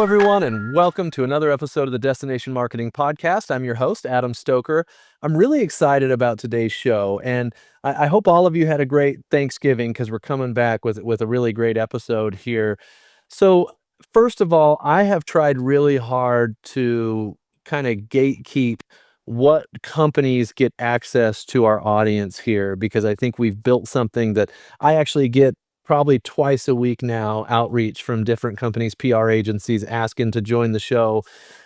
Hello, everyone, and welcome to another episode of the Destination Marketing Podcast. I'm your host, Adam Stoker. I'm really excited about today's show, and I hope all of you had a great Thanksgiving because we're coming back with a really great episode here. So, first of all, I have tried really hard to kind of gatekeep what companies get access to our audience here because I think we've built something that I actually get probably twice a week now outreach from different companies, PR agencies asking to join the show.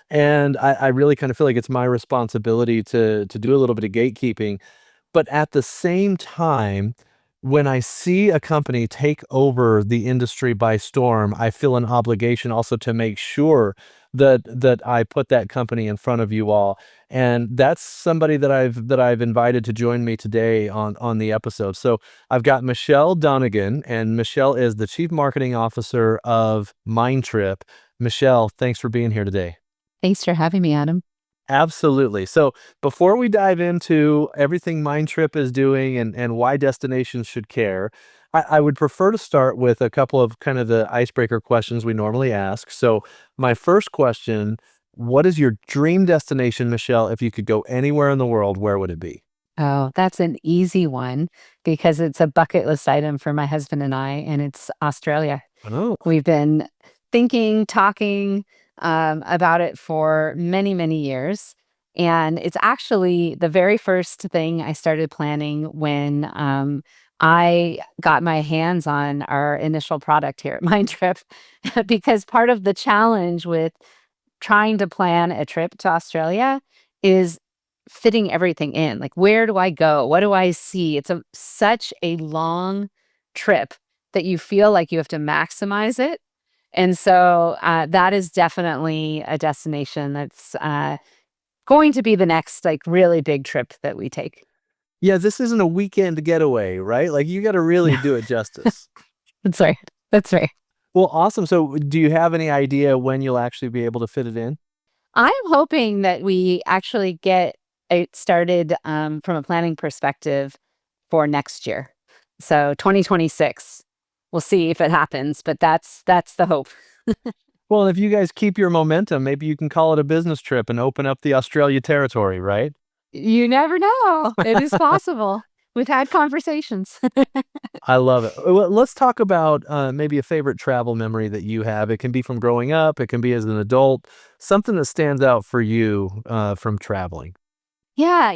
And I really kind of feel like it's my responsibility to do a little bit of gatekeeping. But at the same time, when I see a company take over the industry by storm, I feel an obligation also to make sure that I put that company in front of you all. And that's somebody that I've invited to join me today on the episode. So I've got Michelle Donegan, and Michelle is the Chief Marketing Officer of Mindtrip. Michelle, thanks for being here today. Thanks for having me, Adam. Absolutely. So before we dive into everything Mindtrip is doing and why destinations should care, I would prefer to start with a couple of kind of the icebreaker questions we normally ask. So my first question, what is your dream destination, Michelle? If you could go anywhere in the world, where would it be? Oh, that's an easy one because it's a bucket list item for my husband and I, and it's Australia. Oh, We've been thinking, talking about it for many, many years. And it's actually the very first thing I started planning when I got my hands on our initial product here at Mindtrip. Because part of the challenge with trying to plan a trip to Australia is fitting everything in. Like, where do I go? What do I see? It's such a long trip that you feel like you have to maximize it. And so that is definitely a destination that's going to be the next like really big trip that we take. yeah, this isn't a weekend getaway, right? Like you got to really No, do it justice. that's right. That's right. Well, awesome. So do you have any idea when you'll actually be able to fit it in? I'm hoping that we actually get it started from a planning perspective for next year. So 2026. We'll see if it happens, but that's the hope. Well, if you guys keep your momentum, maybe you can call it a business trip and open up the Australia territory, right? You never know. It is possible. We've had conversations. I love it. Well, let's talk about maybe a favorite travel memory that you have. It can be from growing up, it can be as an adult, something that stands out for you from traveling. Yeah,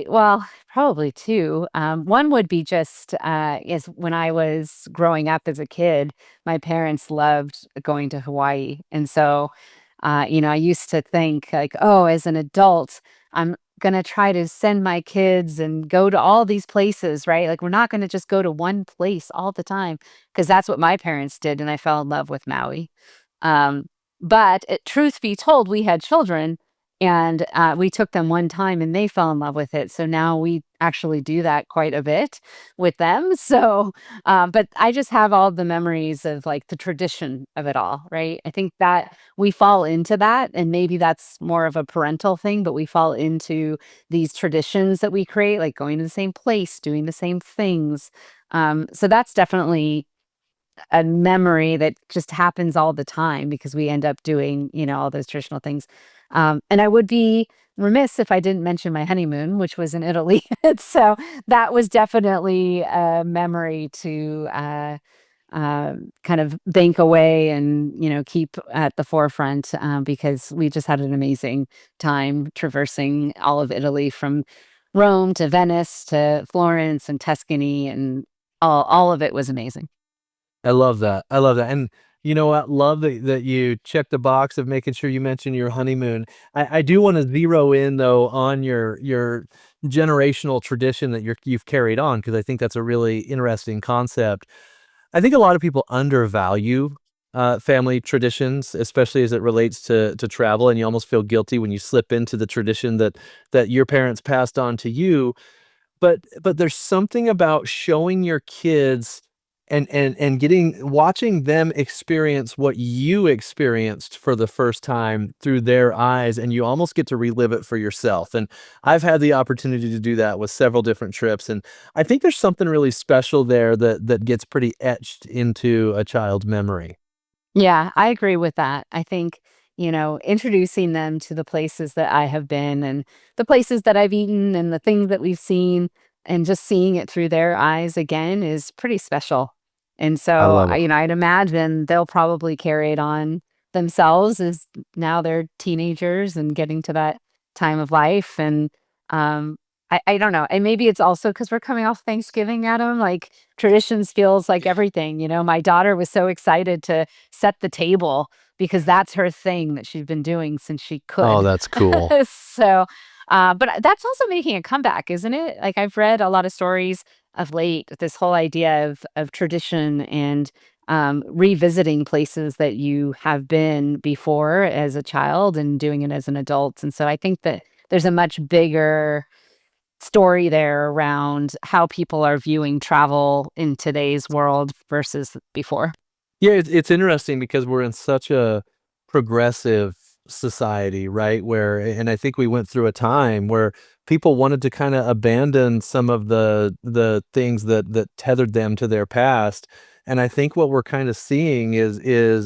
well, probably two. One would be just is when I was growing up as a kid, my parents loved going to Hawaii. And so, I used to think like, oh, as an adult, I'm gonna try to send my kids and go to all these places, right? Like we're not gonna just go to one place all the time, because that's what my parents did, and I fell in love with Maui. Um, but truth be told, we had children and we took them one time and they fell in love with it. So now we actually do that quite a bit with them. So, but I just have all the memories of like the tradition of it all, right? I think that we fall into that, and maybe that's more of a parental thing, but we fall into these traditions that we create, like going to the same place, doing the same things. So that's definitely a memory that just happens all the time because we end up doing, all those traditional things. And I would be remiss if I didn't mention my honeymoon, which was in Italy. So that was definitely a memory to kind of bank away and, keep at the forefront because we just had an amazing time traversing all of Italy from Rome to Venice to Florence and Tuscany, and all of it was amazing. I love that. I love that. And you know what? Love that you check the box of making sure you mention your honeymoon. I do want to zero in though on your generational tradition that you've carried on because I think that's a really interesting concept. I think a lot of people undervalue family traditions, especially as it relates to travel, and you almost feel guilty when you slip into the tradition that your parents passed on to you. But there's something about showing your kids and watching them experience what you experienced for the first time through their eyes, and you almost get to relive it for yourself. And I've had the opportunity to do that with several different trips, and I think there's something really special there that gets pretty etched into a child's memory. Yeah, I agree with that. I think, introducing them to the places that I have been and the places that I've eaten and the things that we've seen and just seeing it through their eyes again is pretty special. And I so, love it. I'd imagine they'll probably carry it on themselves as now they're teenagers and getting to that time of life. And um, I don't know. And maybe it's also because we're coming off Thanksgiving, Adam. Like traditions feels like everything. My daughter was so excited to set the table because that's her thing that she's been doing since she Oh, could. that's cool. So, but that's also making a comeback, isn't it? Like I've read a lot of stories of late, this whole idea of tradition and revisiting places that you have been before as a child and doing it as an adult. And so I think that there's a much bigger story there around how people are viewing travel in today's world versus before. Yeah, it's interesting because we're in such a progressive society, right? Where and I think we went through a time where people wanted to kinda abandon some of the things that tethered them to their past, and I think what we're kinda seeing is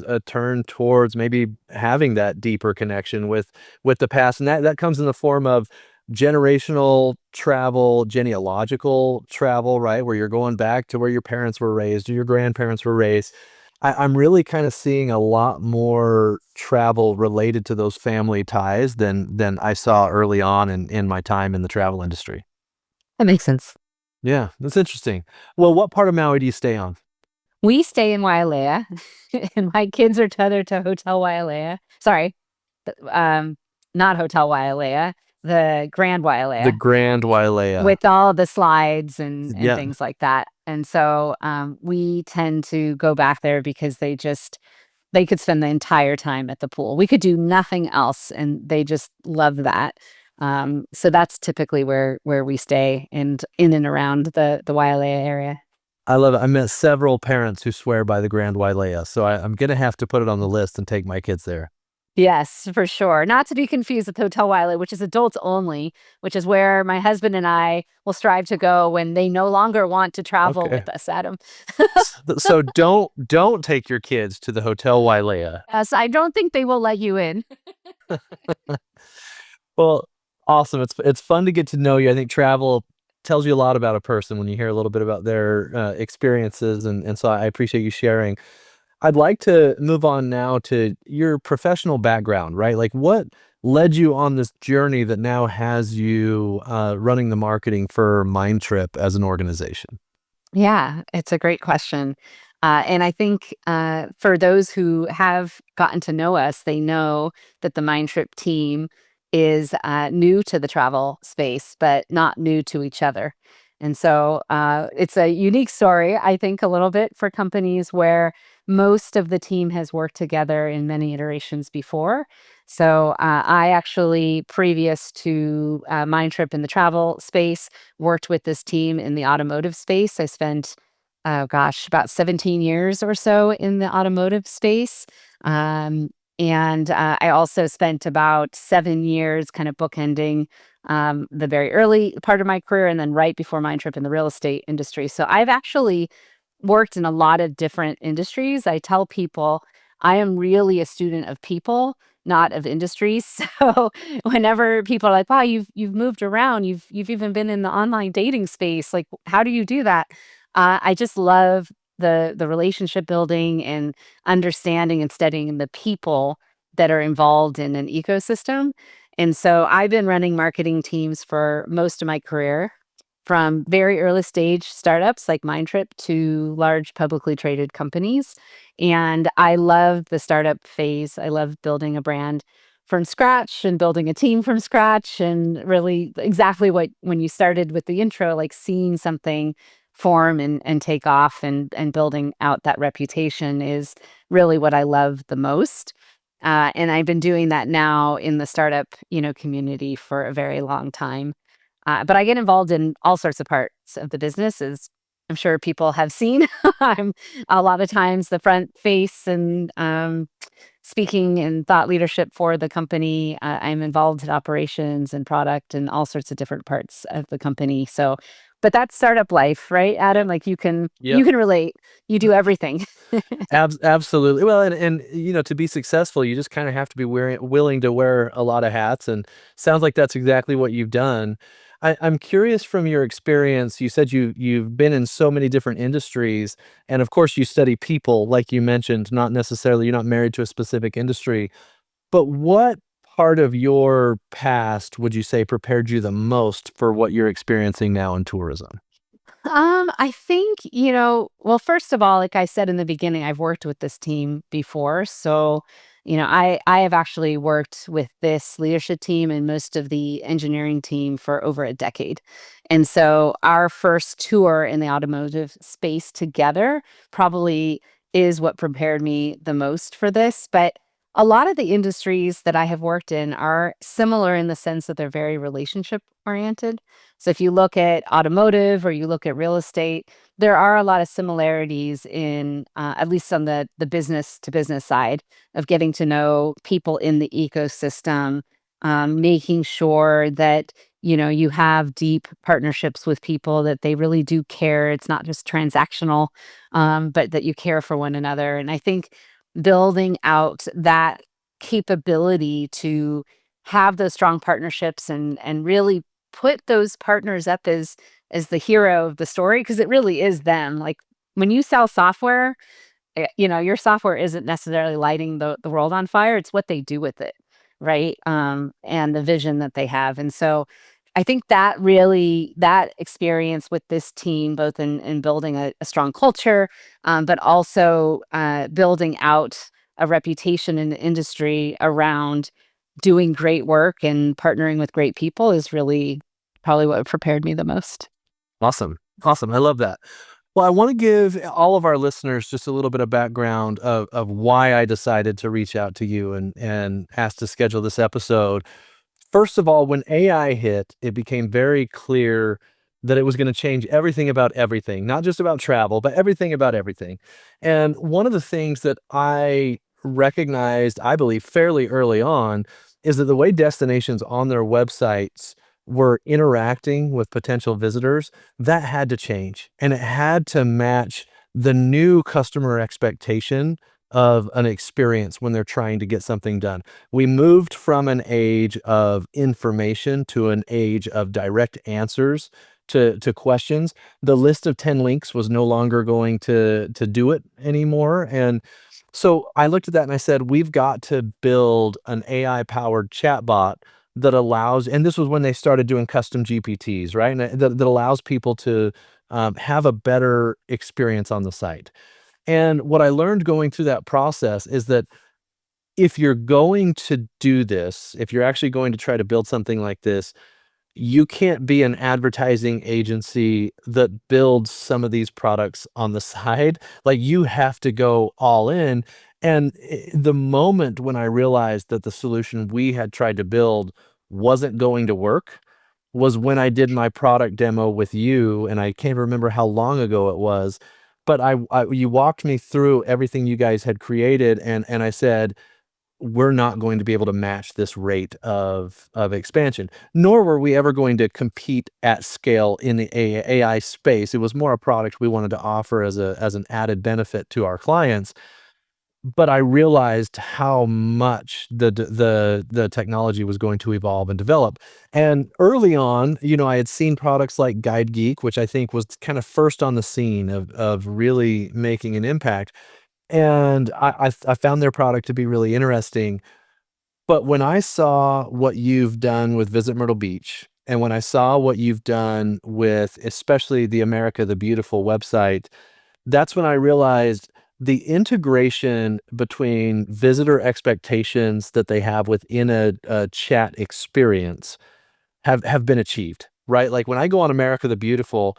a turn towards maybe having that deeper connection with the past, and that comes in the form of generational travel, genealogical travel, right? Where you're going back to where your parents were raised or your grandparents were raised. I'm really kinda seeing a lot more travel related to those family ties than I saw early on in my time in the travel industry. That makes sense. Yeah, that's interesting. Well, what part of Maui do you stay on? We stay in Wailea, and my kids are tethered to Hotel Wailea. Sorry, not Hotel Wailea, the Grand The Wailea, Grand Wailea. with all the slides and Yeah, things like that. And so, we tend to go back there because they could spend the entire time at the pool. We could do nothing else, and they just love that. So that's typically where we stay and in and around the Wailea area. I love it. I met several parents who swear by the Grand Wailea, so I'm gonna have to put it on the list and take my kids there. Yes, for sure. Not to be confused with Hotel Wiley, which is adults only, which is where my husband and I will strive to go when they no longer want to travel Okay. with us, Adam. So don't take your kids to the Hotel Wailea. Yes, I don't think they will let you in. Well, awesome. It's fun to get to know you. I think travel tells you a lot about a person when you hear a little bit about their experiences, and so I appreciate you sharing. I'd like to move on now to your professional background, right? Like, what led you on this journey that now has you running the marketing for Mindtrip as an organization? Yeah, it's a great question. And I think for those who have gotten to know us, they know that the Mind Trip team is new to the travel space, but not new to each other. And so it's a unique story, I think, a little bit for companies where most of the team has worked together in many iterations before. So I actually, previous to Mind Trip in the travel space, worked with this team in the automotive space. I spent, oh gosh, about 17 years or so in the automotive space. Um, and I also spent about 7 years kind of bookending the very early part of my career and then right before my trip in the real estate industry. So I've actually worked in a lot of different industries. I tell people I am really a student of people, not of industries. So whenever people are like, "Wow, you've moved around. You've even been in the online dating space. Like, how do you do that?" I just love the relationship building and understanding and studying the people that are involved in an ecosystem. And so I've been running marketing teams for most of my career, from very early stage startups like Mindtrip to large publicly traded companies. And I love the startup phase. I love building a brand from scratch and building a team from scratch. And really, exactly what when you started with the intro, like seeing something form and take off and building out that reputation is really what I love the most. And I've been doing that now in the startup, community for a very long time. But I get involved in all sorts of parts of the business, as I'm sure people have seen. I'm a lot of times the front face and speaking and thought leadership for the company. I'm involved in operations and product and all sorts of different parts of the company. So But that's startup life, right, Adam? Like you Yep. can relate. You do everything. Absolutely. Well, and to be successful, you just kind of have to be willing to wear a lot of hats, and sounds like that's exactly what you've done. I'm curious from your experience. You said you've been in so many different industries, and of course, you study people, like you mentioned. Not necessarily you're not married to a specific industry, but what part of your past would you say prepared you the most for what you're experiencing now in tourism? I think, well, first of all, like I said in the beginning, I've worked with this team before. So, I have actually worked with this leadership team and most of the engineering team for over a decade. And so our first tour in the automotive space together probably is what prepared me the most for this. But a lot of the industries that I have worked in are similar in the sense that they're very relationship oriented. So if you look at automotive or you look at real estate, there are a lot of similarities in, at least on the business to business side of getting to know people in the ecosystem, making sure that you have deep partnerships with people that they really do care. It's not just transactional, but that you care for one another. And I think building out that capability to have those strong partnerships and really put those partners up as the hero of the story because it really is them. Like when you sell software, your software isn't necessarily lighting the world on fire. It's what they do with it, right? And the vision that they have. And so I think that experience with this team, both in building a strong culture, but also building out a reputation in the industry around doing great work and partnering with great people is really probably what prepared me the most. Awesome. Awesome. I love that. Well, I want to give all of our listeners just a little bit of background of why I decided to reach out to you and ask to schedule this episode. First of all, when AI hit, it became very clear that it was going to change everything about everything, not just about travel, but everything about everything. And one of the things that I recognized, I believe, fairly early on is that the way destinations on their websites were interacting with potential visitors, that had to change. And it had to match the new customer expectation of an experience when they're trying to get something done. We moved from an age of information to an age of direct answers to questions. The list of 10 links was no longer going to do it anymore. And so I looked at that and I said, we've got to build an AI powered chatbot that allows, and this was when they started doing custom GPTs, right? And that allows people to have a better experience on the site. And what I learned going through that process is that if you're going to do this, if you're actually going to try to build something like this, you can't be an advertising agency that builds some of these products on the side. Like you have to go all in. And the moment when I realized that the solution we had tried to build wasn't going to work was when I did my product demo with you. And I can't remember how long ago it was, but you walked me through everything you guys had created. And I said, we're not going to be able to match this rate of expansion, nor were we ever going to compete at scale in the AI space. It was more a product we wanted to offer as an added benefit to our clients. But I realized how much the technology was going to evolve and develop. And early on, I had seen products like Guide Geek, which I think was kind of first on the scene of really making an impact. And I found their product to be really interesting. But when I saw what you've done with Visit Myrtle Beach, and when I saw what you've done with especially the America the Beautiful website, that's when I realized the integration between visitor expectations that they have within a chat experience have been achieved, right? Like when I go on America the Beautiful,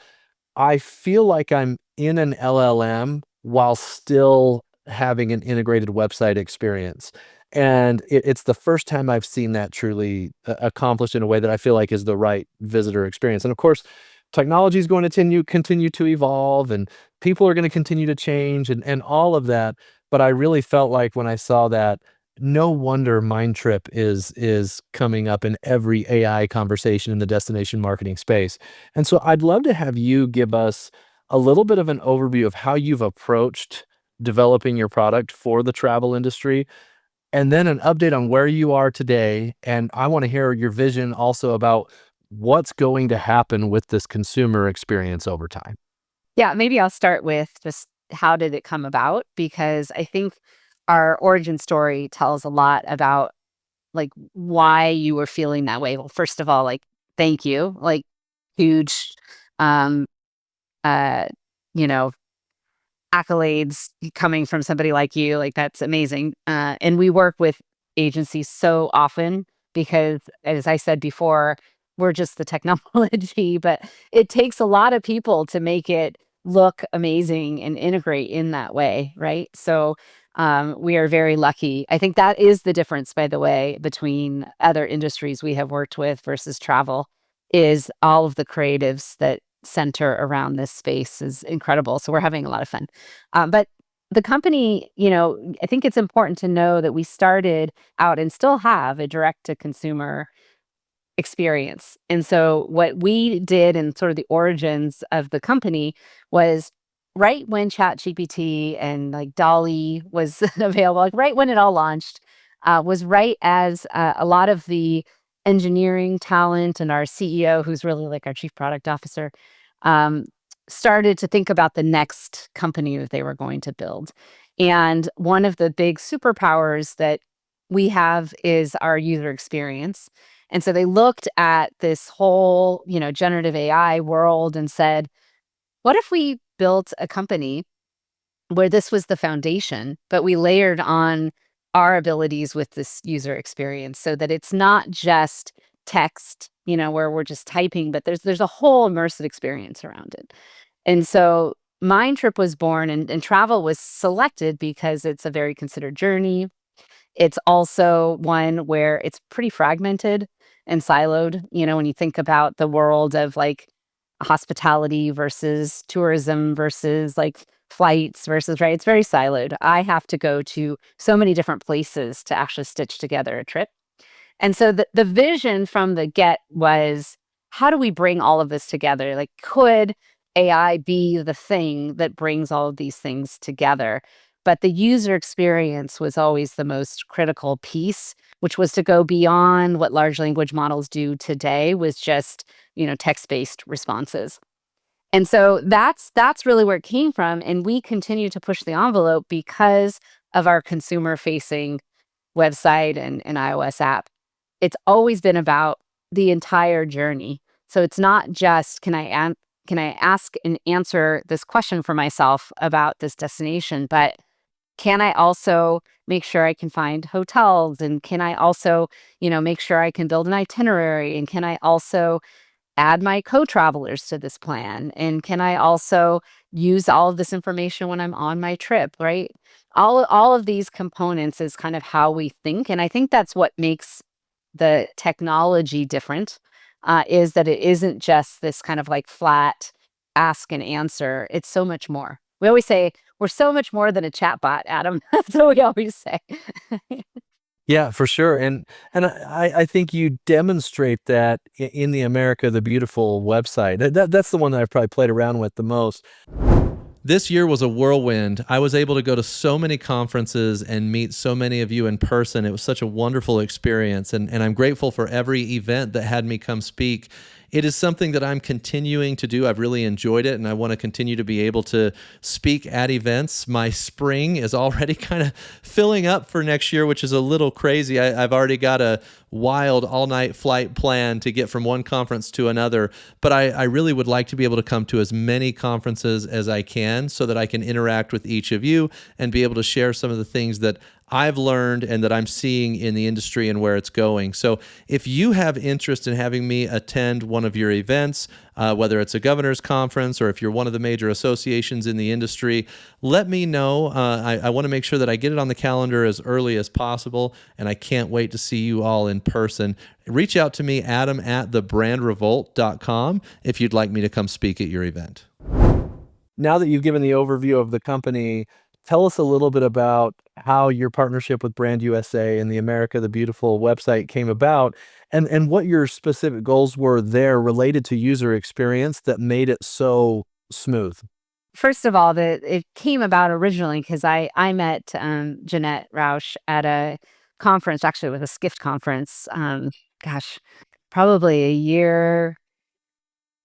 I feel like I'm in an LLM while still having an integrated website experience. And it's the first time I've seen that truly accomplished in a way that I feel like is the right visitor experience. And of course, technology is going to continue to evolve and people are going to continue to change and all of that. But I really felt like when I saw that, No wonder Mindtrip is coming up in every AI conversation in the destination marketing space. And so I'd love to have you give us a little bit of an overview of how you've approached developing your product for the travel industry, and then an update on where you are today. And I want to hear your vision also about what's going to happen with this consumer experience over time. Yeah, maybe I'll start with just how did it come about? Because I think our origin story tells a lot about like why you were feeling that way. Well, first of all, like thank you. Like huge um uh you know accolades coming from somebody like you, like, that's amazing, and we work with agencies so often because, as I said before, we're just the technology, but it takes a lot of people to make it look amazing and integrate in that way, right? So, we are very lucky. I think that is the difference, by the way, between other industries we have worked with versus travel, is all of the creatives that center around this space is incredible, so we're having a lot of fun. But the company, I think it's important to know that we started out and still have a direct to consumer experience. And so what we did and sort of the origins of the company was right when ChatGPT and like Dolly was available, like right when it all launched, was right as a lot of the engineering talent and our CEO, who's really like our chief product officer, um, started to think about the next company that they were going to build. And one of the big superpowers that we have is our user experience, and so they looked at this whole, generative AI world and said, what if we built a company where this was the foundation, but we layered on our abilities with this user experience so that it's not just text, where we're just typing, but there's a whole immersive experience around it. And so Mindtrip was born and travel was selected because it's a very considered journey. It's also one where it's pretty fragmented and siloed, when you think about the world of like hospitality versus tourism versus like flights versus, right? It's very siloed. I have to go to so many different places to actually stitch together a trip. And so the vision from the get was, how do we bring all of this together? Like, could AI be the thing that brings all of these things together? But the user experience was always the most critical piece, which was to go beyond what large language models do today, was just, text-based responses. And so that's really where it came from. And we continue to push the envelope because of our consumer facing website and iOS app. It's always been about the entire journey. So it's not just, can I ask and answer this question for myself about this destination, but can I also make sure I can find hotels, and can I also, make sure I can build an itinerary, and can I also add my co-travelers to this plan? And can I also use all of this information when I'm on my trip, right? All of these components is kind of how we think. And I think that's what makes the technology different, is that it isn't just this kind of like flat ask and answer. It's so much more. We always say we're so much more than a chatbot, Adam. That's what we always say. Yeah, for sure, and I think you demonstrate that in the America the Beautiful website. That's the one that I've probably played around with the most. This year was a whirlwind. I was able to go to so many conferences and meet so many of you in person. It was such a wonderful experience, and I'm grateful for every event that had me come speak. It is something that I'm continuing to do. I've really enjoyed it, and I want to continue to be able to speak at events. My spring is already kind of filling up for next year, which is a little crazy. I've already got a wild all-night flight plan to get from one conference to another, but I really would like to be able to come to as many conferences as I can so that I can interact with each of you and be able to share some of the things that I've learned and that I'm seeing in the industry and where it's going. So if you have interest in having me attend one of your events, whether it's a governor's conference or if you're one of the major associations in the industry, let me know. I want to make sure that I get it on the calendar as early as possible, and I can't wait to see you all in person. Reach out to me, Adam, at thebrandrevolt.com if you'd like me to come speak at your event. Now that you've given the overview of the company, tell us a little bit about how your partnership with Brand USA and the America the Beautiful website came about, and what your specific goals were there related to user experience that made it so smooth. First of all, it came about originally because I met, Jeanette Rausch at a conference, actually, it was a Skift conference, gosh, probably a year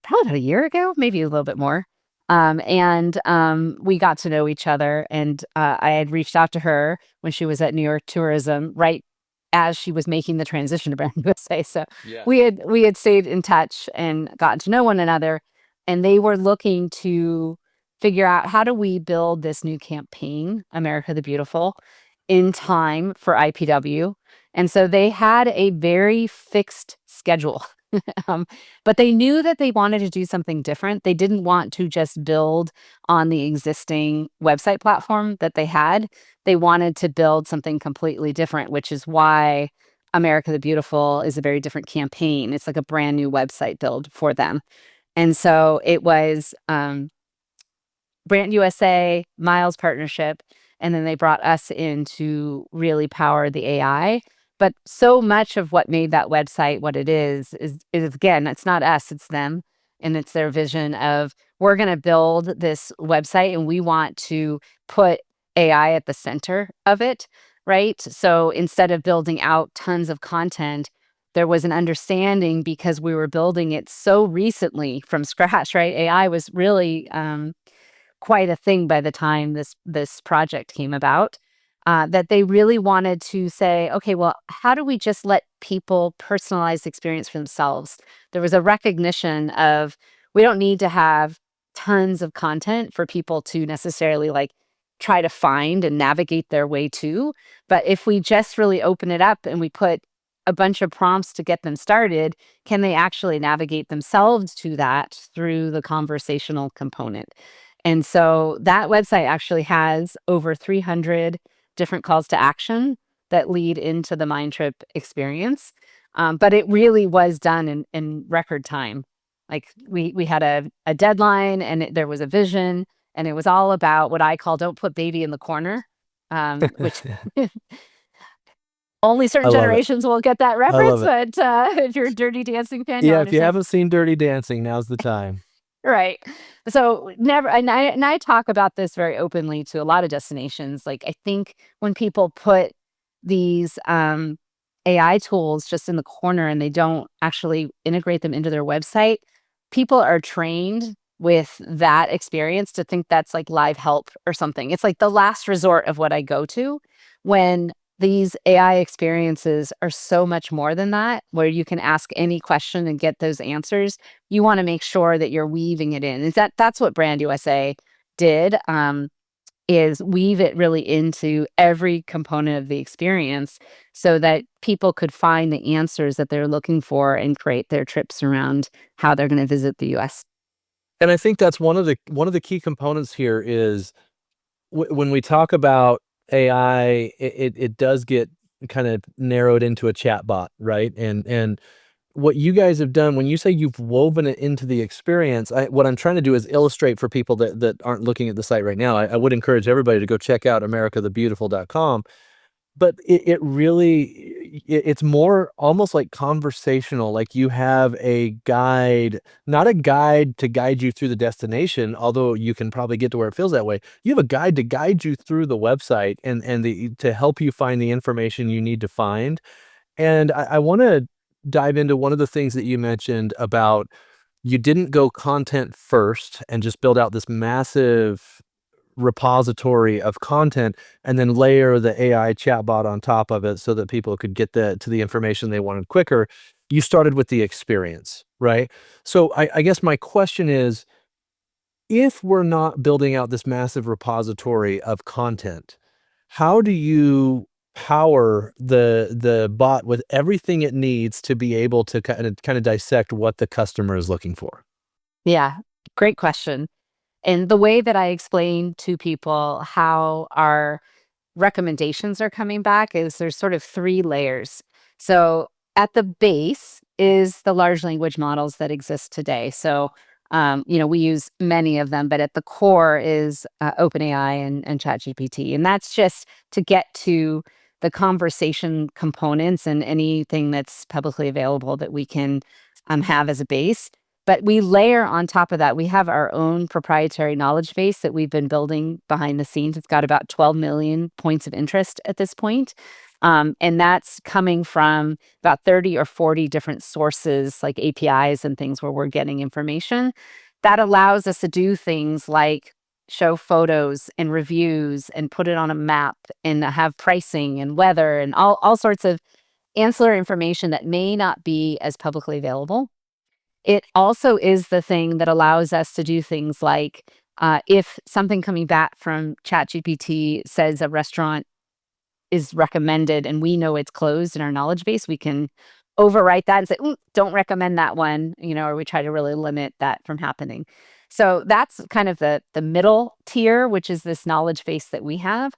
probably about a year ago, maybe a little bit more. We got to know each other, and I had reached out to her when she was at New York Tourism, right as she was making the transition to Brand USA. So Yeah. we had stayed in touch and gotten to know one another, and they were looking to figure out how do we build this new campaign, America the Beautiful, in time for IPW. And so they had a very fixed schedule. Um, but they knew that they wanted to do something different. They didn't want to just build on the existing website platform that they had. They wanted to build something completely different, which is why America the Beautiful is a very different campaign. It's like a brand new website build for them. And so it was Brand USA, Miles partnership, and then they brought us in to really power the AI. But so much of what made that website what it is again, it's not us, it's them. And it's their vision of we're going to build this website and we want to put AI at the center of it, right? So instead of building out tons of content, there was an understanding because we were building it so recently from scratch, right? AI was really quite a thing by the time this project came about, that they really wanted to say, okay, well, how do we just let people personalize the experience for themselves? There was a recognition of we don't need to have tons of content for people to necessarily like try to find and navigate their way to. But if we just really open it up and we put a bunch of prompts to get them started, can they actually navigate themselves to that through the conversational component? And so that website actually has over 300 different calls to action that lead into the Mind Trip experience. But it really was done in record time. Like we had a deadline and there was a vision, and it was all about what I call don't put baby in the corner, which only I certain love it. generations will get that I love reference. it. But if you're a Dirty Dancing fan, you'll Yeah, if you understand. haven't seen Dirty Dancing, now's the time. Right. So never and I talk about this very openly to a lot of destinations. Like I think when people put these AI tools just in the corner and they don't actually integrate them into their website, people are trained with that experience to think that's like live help or something. It's like the last resort of what I go to when these AI experiences are so much more than that, where you can ask any question and get those answers. You wanna make sure that you're weaving it in. Is that's what Brand USA did, is weave it really into every component of the experience so that people could find the answers that they're looking for and create their trips around how they're gonna visit the US. And I think that's one of the key components here is when we talk about AI, it does get kind of narrowed into a chat bot, right? And what you guys have done when you say you've woven it into the experience, what I'm trying to do is illustrate for people that aren't looking at the site right now. I would encourage everybody to go check out americathebeautiful.com. But it really it's more almost like conversational, like you have a guide, not a guide to guide you through the destination, although you can probably get to where it feels that way. You have a guide to guide you through the website and to help you find the information you need to find. And I wanna dive into one of the things that you mentioned about you didn't go content first and just build out this massive repository of content and then layer the AI chatbot on top of it so that people could get to the information they wanted quicker. You started with the experience, right? So I guess my question is, if we're not building out this massive repository of content, how do you power the bot with everything it needs to be able to kind of dissect what the customer is looking for? Yeah, great question. And the way that I explain to people how our recommendations are coming back is there's sort of 3 layers. So, at the base is the large language models that exist today. So, We use many of them, but at the core is OpenAI and ChatGPT. And that's just to get to the conversation components and anything that's publicly available that we can have as a base. But we layer on top of that, we have our own proprietary knowledge base that we've been building behind the scenes. It's got about 12 million points of interest at this point. And that's coming from about 30 or 40 different sources like APIs and things where we're getting information that allows us to do things like show photos and reviews and put it on a map and have pricing and weather and all sorts of ancillary information that may not be as publicly available. It also is the thing that allows us to do things like if something coming back from ChatGPT says a restaurant is recommended and we know it's closed in our knowledge base, we can overwrite that and say, "Ooh, don't recommend that one," or we try to really limit that from happening. So that's kind of the middle tier, which is this knowledge base that we have.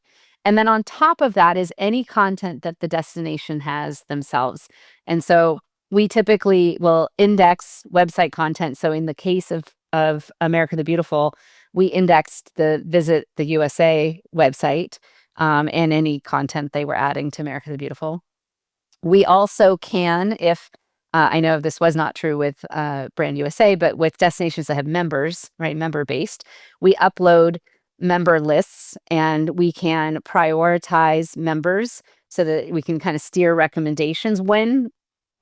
And then on top of that is any content that the destination has themselves. And so we typically will index website content. So in the case of America the Beautiful, we indexed the Visit the USA website and any content they were adding to America the Beautiful. We also can, if I know this was not true with Brand USA, but with destinations that have members, right, member based, we upload member lists and we can prioritize members so that we can kind of steer recommendations when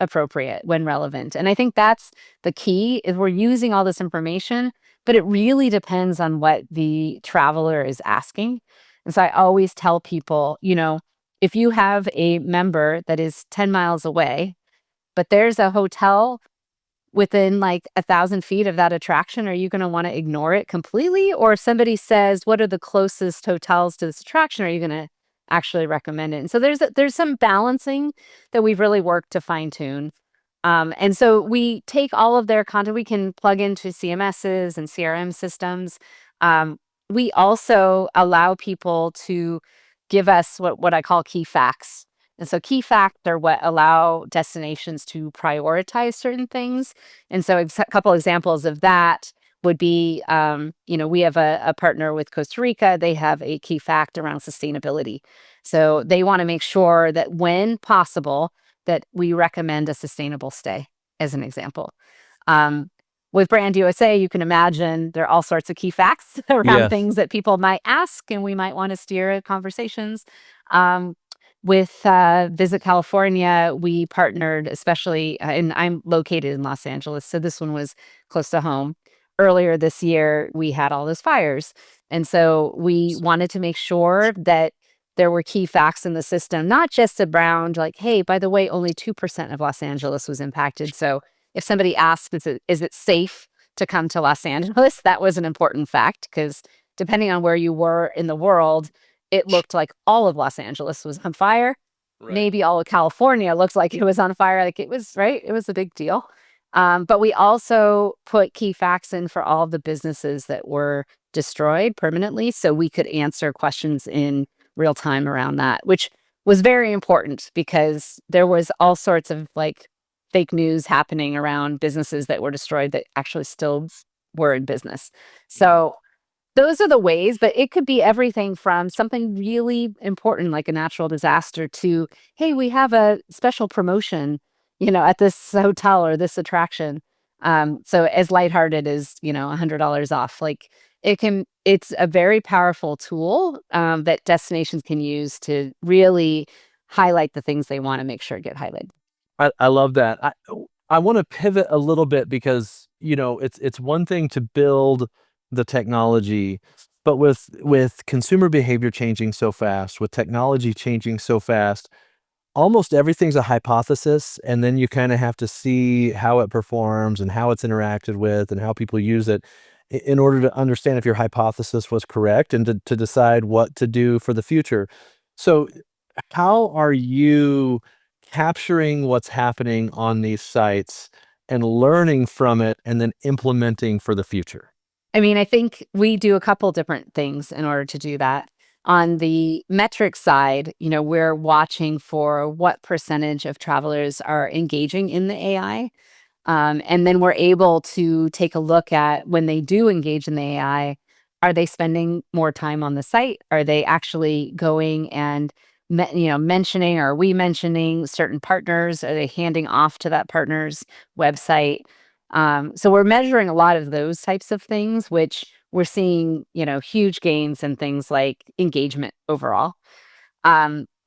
appropriate, when relevant. And I think that's the key is we're using all this information, but it really depends on what the traveler is asking. And so I always tell people, if you have a member that is 10 miles away, but there's a hotel within like 1,000 feet of that attraction, are you going to want to ignore it completely? Or if somebody says, what are the closest hotels to this attraction? Are you going to actually recommend it? And so there's some balancing that we've really worked to fine tune. And so we take all of their content, we can plug into CMSs and CRM systems. We also allow people to give us what I call key facts. And so key facts are what allow destinations to prioritize certain things. And so a couple examples of that would be, we have a partner with Costa Rica. They have a key fact around sustainability. So they want to make sure that when possible, that we recommend a sustainable stay, as an example. With Brand USA, you can imagine there are all sorts of key facts around Yes. things that people might ask, and we might want to steer conversations. With Visit California, we partnered, especially, and I'm located in Los Angeles, so this one was close to home. Earlier this year, we had all those fires. And so we wanted to make sure that there were key facts in the system, not just around like, hey, by the way, only 2% of Los Angeles was impacted. So if somebody asked, is it safe to come to Los Angeles? That was an important fact because depending on where you were in the world, it looked like all of Los Angeles was on fire. Right. Maybe all of California looked like it was on fire. Like it was, right? It was a big deal. But we also put key facts in for all of the businesses that were destroyed permanently so we could answer questions in real time around that, which was very important because there was all sorts of like fake news happening around businesses that were destroyed that actually still were in business. So those are the ways, but it could be everything from something really important like a natural disaster to, hey, we have a special promotion, at this hotel or this attraction. So as lighthearted as, $100 off, like it's a very powerful tool that destinations can use to really highlight the things they want to make sure get highlighted. I love that. I wanna pivot a little bit because, it's one thing to build the technology, but with consumer behavior changing so fast, with technology changing so fast, almost everything's a hypothesis, and then you kinda have to see how it performs and how it's interacted with and how people use it in order to understand if your hypothesis was correct and to decide what to do for the future. So, how are you capturing what's happening on these sites and learning from it and then implementing for the future? I mean, I think we do a couple different things in order to do that. On the metric side, we're watching for what percentage of travelers are engaging in the AI. And then we're able to take a look at when they do engage in the AI, are they spending more time on the site? Are they actually going and mentioning, or are we mentioning certain partners? Are they handing off to that partner's website? So we're measuring a lot of those types of things, which we're seeing, huge gains in things like engagement overall.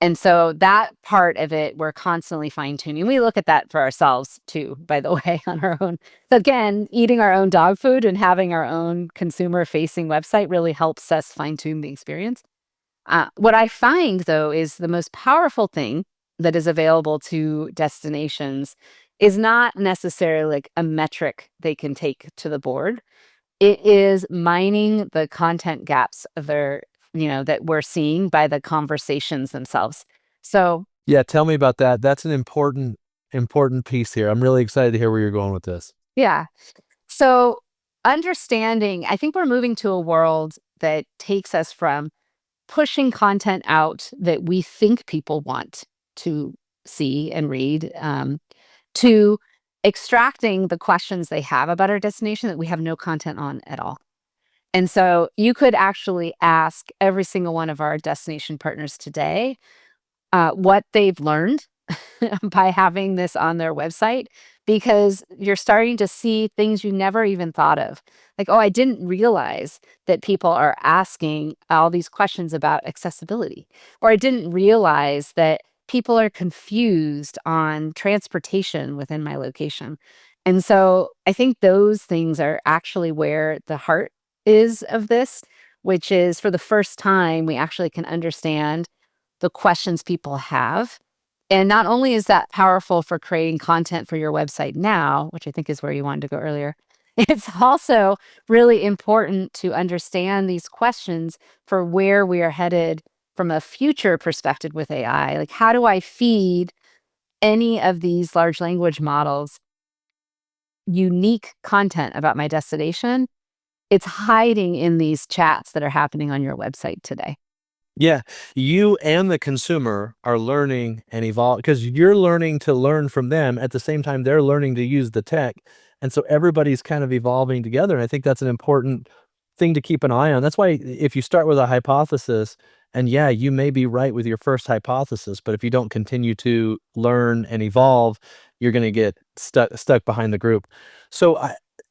And so that part of it, we're constantly fine tuning. We look at that for ourselves too, by the way, on our own. So again, eating our own dog food and having our own consumer facing website really helps us fine tune the experience. What I find though is the most powerful thing that is available to destinations is not necessarily like a metric they can take to the board. It is mining the content gaps of that we're seeing by the conversations themselves. So, Yeah, tell me about that. That's an important piece here. I'm really excited to hear where you're going with this. yeah. So, understanding, I think we're moving to a world that takes us from pushing content out that we think people want to see and read, to extracting the questions they have about our destination that we have no content on at all. And so you could actually ask every single one of our destination partners today what they've learned by having this on their website, because you're starting to see things you never even thought of. Like, oh, I didn't realize that people are asking all these questions about accessibility, or I didn't realize that people are confused on transportation within my location. And so I think those things are actually where the heart is of this, which is for the first time, we actually can understand the questions people have. And not only is that powerful for creating content for your website now, which I think is where you wanted to go earlier, it's also really important to understand these questions for where we are headed from a future perspective with AI. Like, how do I feed any of these large language models unique content about my destination? It's hiding in these chats that are happening on your website today. Yeah, you and the consumer are learning and evolve because you're learning to learn from them at the same time they're learning to use the tech. And so everybody's kind of evolving together. And I think that's an important thing to keep an eye on. That's why if you start with a hypothesis, and yeah, you may be right with your first hypothesis, but if you don't continue to learn and evolve, you're going to get stuck behind the group. So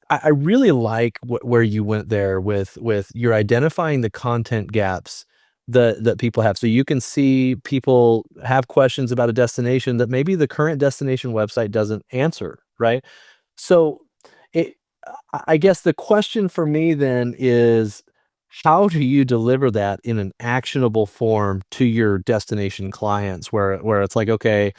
I really like where you went there with you're identifying the content gaps that people have. So you can see people have questions about a destination that maybe the current destination website doesn't answer, right? So it I guess the question for me then is how do you deliver that in an actionable form to your destination clients where it's like, okay,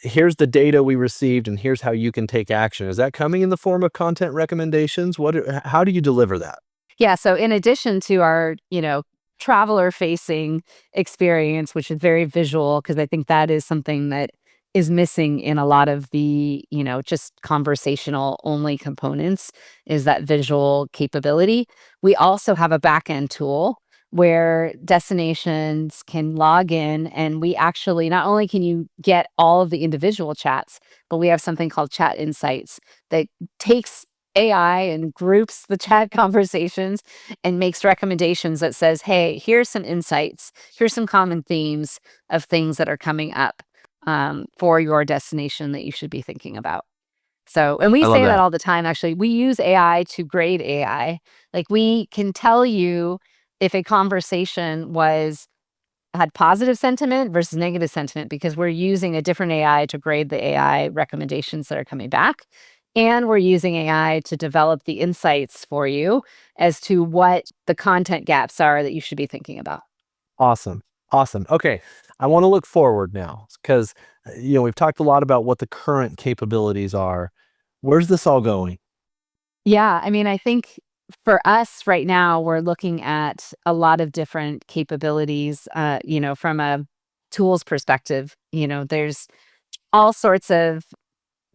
here's the data we received and here's how you can take action. Is that coming in the form of content recommendations? How do you deliver that? Yeah, so in addition to our, traveler facing experience, which is very visual, because I think that is something that is missing in a lot of the, just conversational only components, is that visual capability. We also have a backend tool where destinations can log in, and we actually, not only can you get all of the individual chats, but we have something called Chat Insights that takes AI and groups the chat conversations and makes recommendations that says, "Hey, here's some insights. Here's some common themes of things that are coming up for your destination that you should be thinking about." So, and we I love say that that. all the time. Actually, we use AI to grade AI. Like, we can tell you if a conversation had positive sentiment versus negative sentiment, because we're using a different AI to grade the AI recommendations that are coming back. And we're using AI to develop the insights for you as to what the content gaps are that you should be thinking about. Awesome. Awesome. Okay. I want to look forward now because, we've talked a lot about what the current capabilities are. Where's this all going? Yeah, I mean, I think for us right now, we're looking at a lot of different capabilities, from a tools perspective. There's all sorts of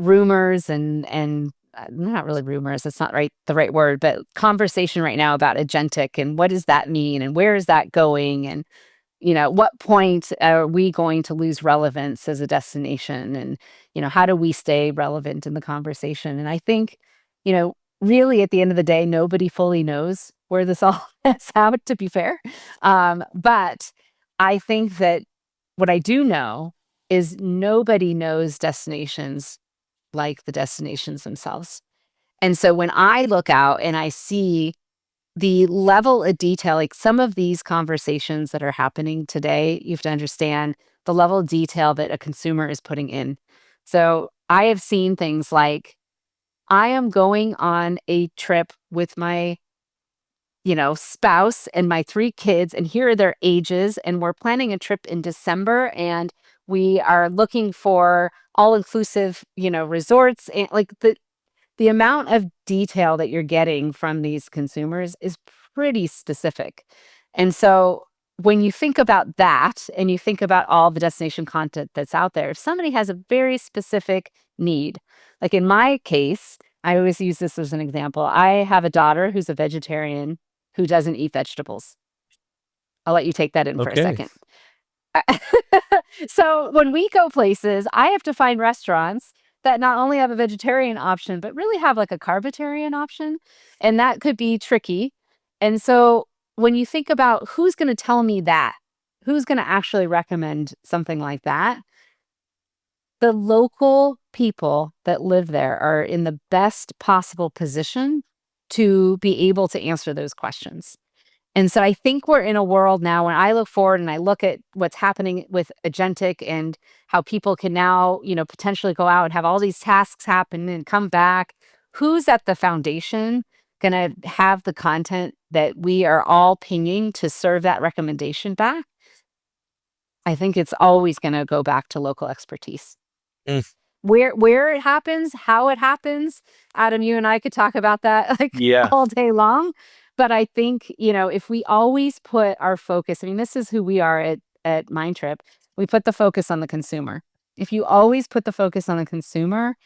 rumors and not really rumors, that's not the right word, but conversation right now about agentic and what does that mean and where is that going? And what point are we going to lose relevance as a destination? And, how do we stay relevant in the conversation? And I think, really at the end of the day, nobody fully knows where this all is out, to be fair. But I think that what I do know is nobody knows destinations like the destinations themselves. And so when I look out and I see the level of detail, like some of these conversations that are happening today, you have to understand the level of detail that a consumer is putting in. So I have seen things like, I am going on a trip with my, spouse and my 3 kids, and here are their ages, and we're planning a trip in December, and we are looking for all inclusive, resorts, and like the amount of detail that you're getting from these consumers is pretty specific. And so when you think about that and you think about all the destination content that's out there, if somebody has a very specific need, like in my case, I always use this as an example. I have a daughter who's a vegetarian who doesn't eat vegetables. I'll let you take that in for a Okay. second. So when we go places, I have to find restaurants that not only have a vegetarian option, but really have like a carbitarian option. And that could be tricky. And so when you think about who's going to tell me that, who's going to actually recommend something like that, the local people that live there are in the best possible position to be able to answer those questions. And so I think we're in a world now when I look forward and I look at what's happening with agentic and how people can now, potentially go out and have all these tasks happen and come back. Who's at the foundation going to have the content that we are all pinging to serve that recommendation back? I think it's always going to go back to local expertise. Mm, Where it happens, how it happens, Adam, you and I could talk about that, like, yeah. all day long, but I think, if we always put our focus, I mean, this is who we are at Mindtrip, we put the focus on the consumer. If you always put the focus on the consumer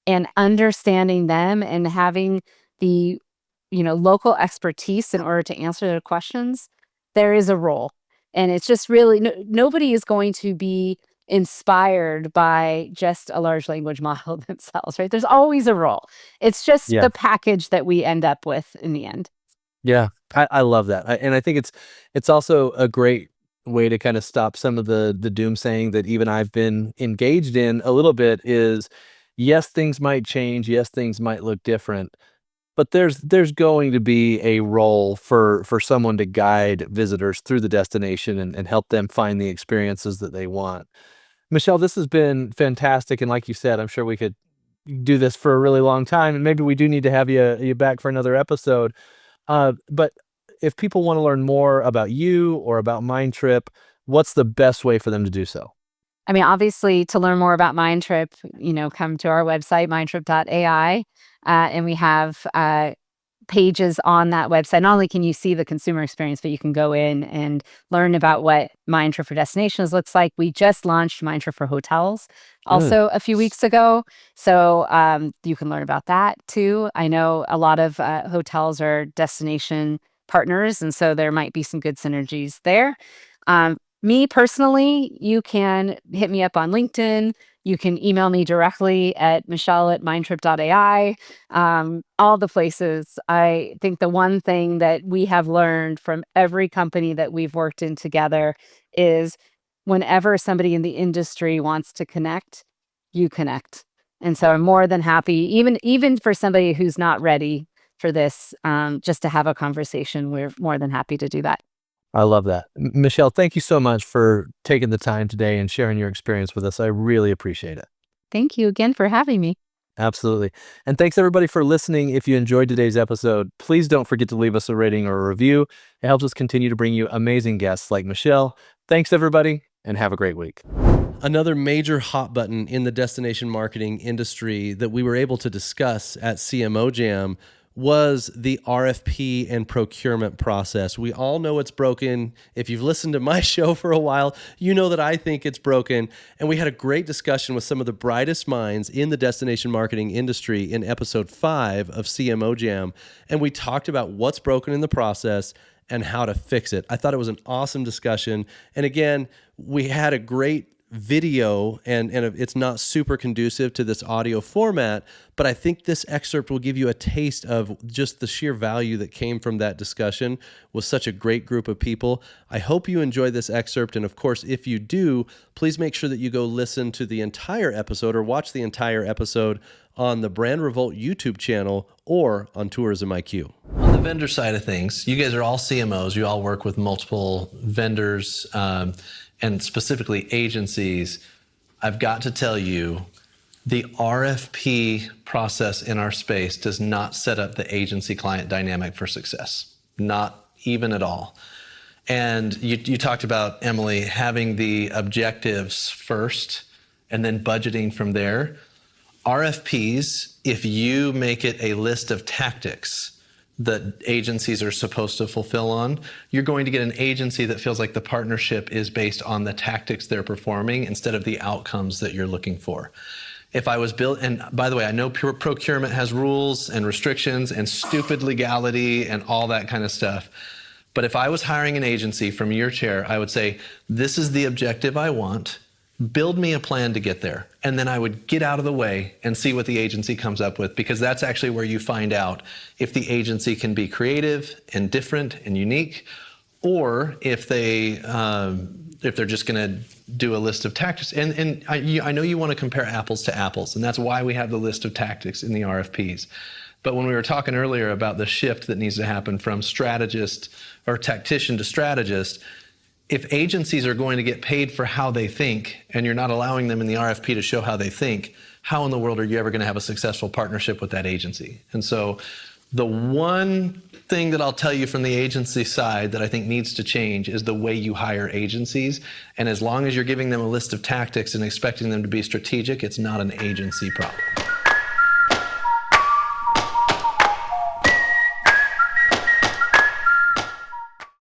and understanding them and having the, local expertise in order to answer their questions, there is a role, and it's just really nobody is going to be inspired by just a large language model themselves, right? There's always a role. It's just Yeah. the package that we end up with in the end. Yeah, I love that, and I think it's also a great way to kind of stop some of the doomsaying that even I've been engaged in a little bit is, yes, things might change, yes, things might look different, but there's going to be a role for someone to guide visitors through the destination and help them find the experiences that they want. Michelle, this has been fantastic, and like you said, I'm sure we could do this for a really long time, and maybe we do need to have you back for another episode. But if people want to learn more about you or about Mindtrip, what's the best way for them to do so? I mean, obviously, to learn more about Mindtrip, come to our website, mindtrip.ai, and we have pages on that website. Not only can you see the consumer experience, but you can go in and learn about what Mindtrip for Destinations looks like. We just launched Mindtrip for Hotels Mm, also a few weeks ago. So you can learn about that too. I know a lot of hotels are destination partners, and so there might be some good synergies there. Me personally, you can hit me up on LinkedIn. You can email me directly at michelle@mindtrip.ai. All the places. I think the one thing that we have learned from every company that we've worked in together is whenever somebody in the industry wants to connect, you connect. And so I'm more than happy, even for somebody who's not ready for this, just to have a conversation. We're more than happy to do that. I love that. Michelle, thank you so much for taking the time today and sharing your experience with us. I really appreciate it. Thank you again for having me. Absolutely. And thanks everybody for listening. If you enjoyed today's episode, please don't forget to leave us a rating or a review. It helps us continue to bring you amazing guests like Michelle. Thanks everybody, and have a great week. Another major hot button in the destination marketing industry that we were able to discuss at CMO Jam was the RFP and procurement process. We all know it's broken. If you've listened to my show for a while, you know that I think it's broken. And we had a great discussion with some of the brightest minds in the destination marketing industry in episode 5 of CMO Jam. And we talked about what's broken in the process and how to fix it. I thought it was an awesome discussion. And again, we had a great video, and it's not super conducive to this audio format, but I think this excerpt will give you a taste of just the sheer value that came from that discussion with such a great group of people. I hope you enjoy this excerpt, and of course, if you do, please make sure that you go listen to the entire episode or watch the entire episode on the Brand Revolt YouTube channel or on Tourism IQ. On the vendor side of things, you guys are all CMOs. You all work with multiple vendors, and specifically agencies. I've got to tell you, the RFP process in our space does not set up the agency-client dynamic for success, not even at all. And you talked about, Emily, having the objectives first and then budgeting from there. RFPs, if you make it a list of tactics that agencies are supposed to fulfill on, you're going to get an agency that feels like the partnership is based on the tactics they're performing instead of the outcomes that you're looking for. If I was built, and by the way, I know procurement has rules and restrictions and stupid legality and all that kind of stuff. But if I was hiring an agency from your chair, I would say, this is the objective I want. Build me a plan to get there. And then I would get out of the way and see what the agency comes up with, because that's actually where you find out if the agency can be creative and different and unique, or if they're just going to do a list of tactics. And I know you want to compare apples to apples, and that's why we have the list of tactics in the RFPs. But when we were talking earlier about the shift that needs to happen from strategist or tactician to strategist, if agencies are going to get paid for how they think, and you're not allowing them in the RFP to show how they think, how in the world are you ever going to have a successful partnership with that agency? And so the one thing that I'll tell you from the agency side that I think needs to change is the way you hire agencies. And as long as you're giving them a list of tactics and expecting them to be strategic, it's not an agency problem.